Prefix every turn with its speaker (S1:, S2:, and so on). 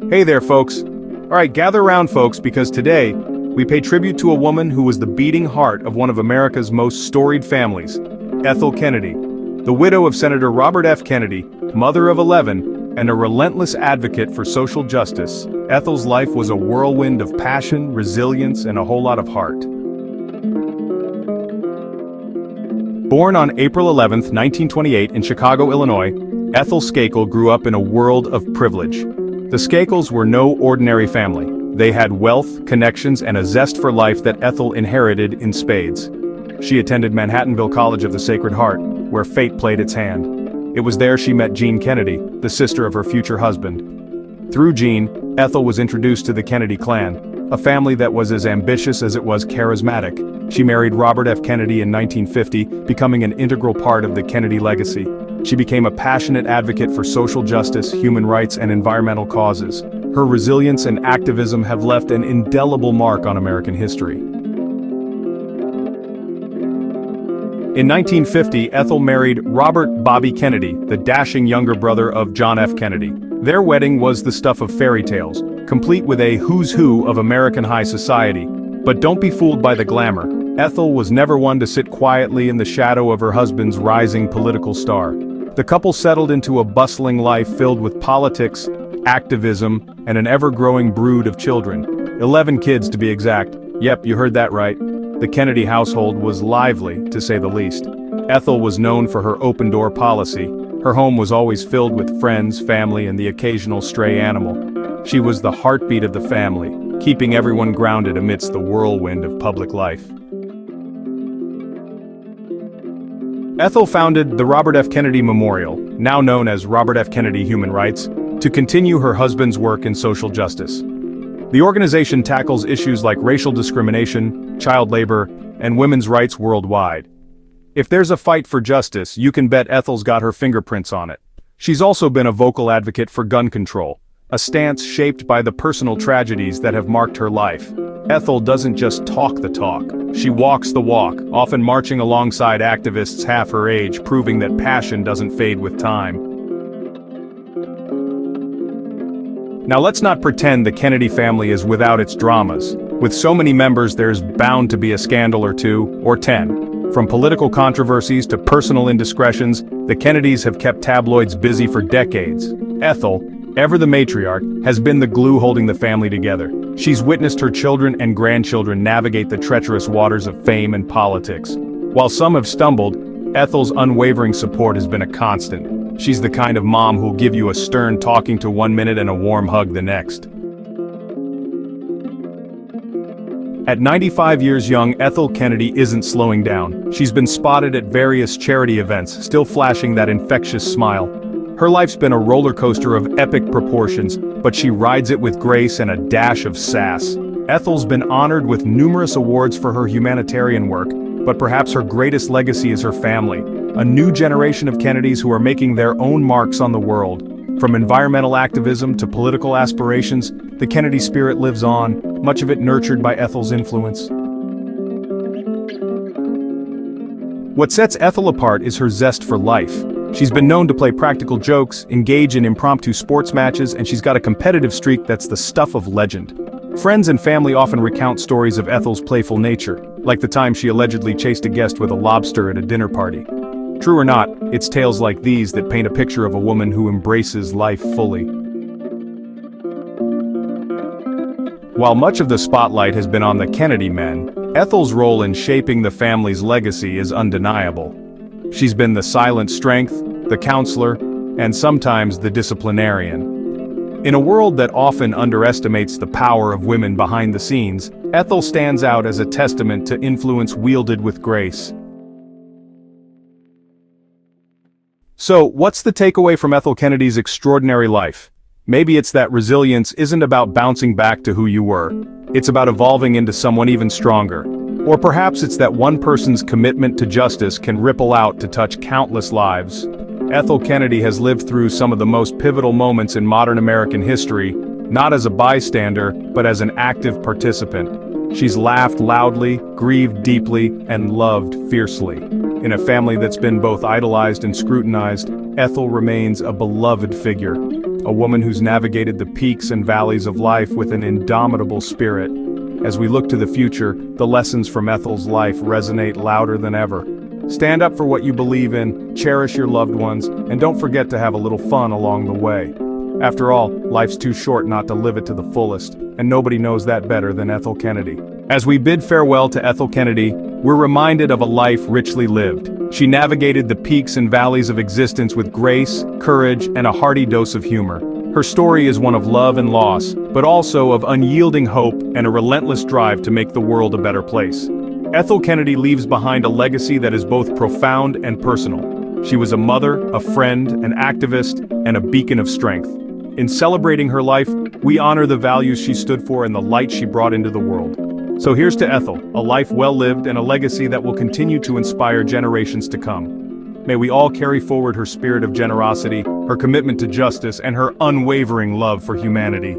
S1: Hey there, folks. Alright, gather around, folks, because today, we pay tribute to a woman who was the beating heart of one of America's most storied families, Ethel Kennedy, the widow of Senator Robert F. Kennedy, mother of 11, and a relentless advocate for social justice. Ethel's life was a whirlwind of passion, resilience, and a whole lot of heart. Born on April 11, 1928 in Chicago, Illinois, Ethel Skakel grew up in a world of privilege. The Skakels were no ordinary family. They had wealth, connections, and a zest for life that Ethel inherited in spades. She attended Manhattanville College of the Sacred Heart, where fate played its hand. It was there she met Jean Kennedy, the sister of her future husband. Through Jean, Ethel was introduced to the Kennedy clan, a family that was as ambitious as it was charismatic. She married Robert F. Kennedy in 1950, becoming an integral part of the Kennedy legacy. She became a passionate advocate for social justice, human rights, and environmental causes. Her resilience and activism have left an indelible mark on American history. In 1950, Ethel married Robert "Bobby" Kennedy, the dashing younger brother of John F. Kennedy. Their wedding was the stuff of fairy tales, complete with a who's who of American high society. But don't be fooled by the glamour. Ethel was never one to sit quietly in the shadow of her husband's rising political star. The couple settled into a bustling life filled with politics, activism, and an ever-growing brood of children. 11 kids to be exact. Yep, you heard that right. The Kennedy household was lively, to say the least. Ethel was known for her open-door policy. Her home was always filled with friends, family, and the occasional stray animal. She was the heartbeat of the family, keeping everyone grounded amidst the whirlwind of public life. Ethel founded the Robert F. Kennedy Memorial, now known as Robert F. Kennedy Human Rights, to continue her husband's work in social justice. The organization tackles issues like racial discrimination, child labor, and women's rights worldwide. If there's a fight for justice, you can bet Ethel's got her fingerprints on it. She's also been a vocal advocate for gun control, a stance shaped by the personal tragedies that have marked her life. Ethel doesn't just talk the talk, she walks the walk, often marching alongside activists half her age, proving that passion doesn't fade with time. Now let's not pretend the Kennedy family is without its dramas. With so many members, there's bound to be a scandal or two, or 10. From political controversies to personal indiscretions, the Kennedys have kept tabloids busy for decades. Ethel, ever the matriarch, has been the glue holding the family together. She's witnessed her children and grandchildren navigate the treacherous waters of fame and politics. While some have stumbled, Ethel's unwavering support has been a constant. She's the kind of mom who'll give you a stern talking to one minute and a warm hug the next. At 95 years young, Ethel Kennedy isn't slowing down. She's been spotted at various charity events, still flashing that infectious smile. Her life's been a roller coaster of epic proportions, but she rides it with grace and a dash of sass. Ethel's been honored with numerous awards for her humanitarian work, but perhaps her greatest legacy is her family, a new generation of Kennedys who are making their own marks on the world. From environmental activism to political aspirations, the Kennedy spirit lives on, much of it nurtured by Ethel's influence. What sets Ethel apart is her zest for life. She's been known to play practical jokes, engage in impromptu sports matches, and she's got a competitive streak that's the stuff of legend. Friends and family often recount stories of Ethel's playful nature, like the time she allegedly chased a guest with a lobster at a dinner party. True or not, it's tales like these that paint a picture of a woman who embraces life fully. While much of the spotlight has been on the Kennedy men, Ethel's role in shaping the family's legacy is undeniable. She's been the silent strength, the counselor, and sometimes the disciplinarian. In a world that often underestimates the power of women behind the scenes, Ethel stands out as a testament to influence wielded with grace. So, what's the takeaway from Ethel Kennedy's extraordinary life? Maybe it's that resilience isn't about bouncing back to who you were. It's about evolving into someone even stronger. Or perhaps it's that one person's commitment to justice can ripple out to touch countless lives. Ethel Kennedy has lived through some of the most pivotal moments in modern American history, not as a bystander, but as an active participant. She's laughed loudly, grieved deeply, and loved fiercely. In a family that's been both idolized and scrutinized, Ethel remains a beloved figure, a woman who's navigated the peaks and valleys of life with an indomitable spirit. As we look to the future, the lessons from Ethel's life resonate louder than ever. Stand up for what you believe in, cherish your loved ones, and don't forget to have a little fun along the way. After all, life's too short not to live it to the fullest, and nobody knows that better than Ethel Kennedy. As we bid farewell to Ethel Kennedy, we're reminded of a life richly lived. She navigated the peaks and valleys of existence with grace, courage, and a hearty dose of humor. Her story is one of love and loss, but also of unyielding hope and a relentless drive to make the world a better place. Ethel Kennedy leaves behind a legacy that is both profound and personal. She was a mother, a friend, an activist, and a beacon of strength. In celebrating her life, we honor the values she stood for and the light she brought into the world. So here's to Ethel, a life well lived and a legacy that will continue to inspire generations to come. May we all carry forward her spirit of generosity, her commitment to justice, and her unwavering love for humanity.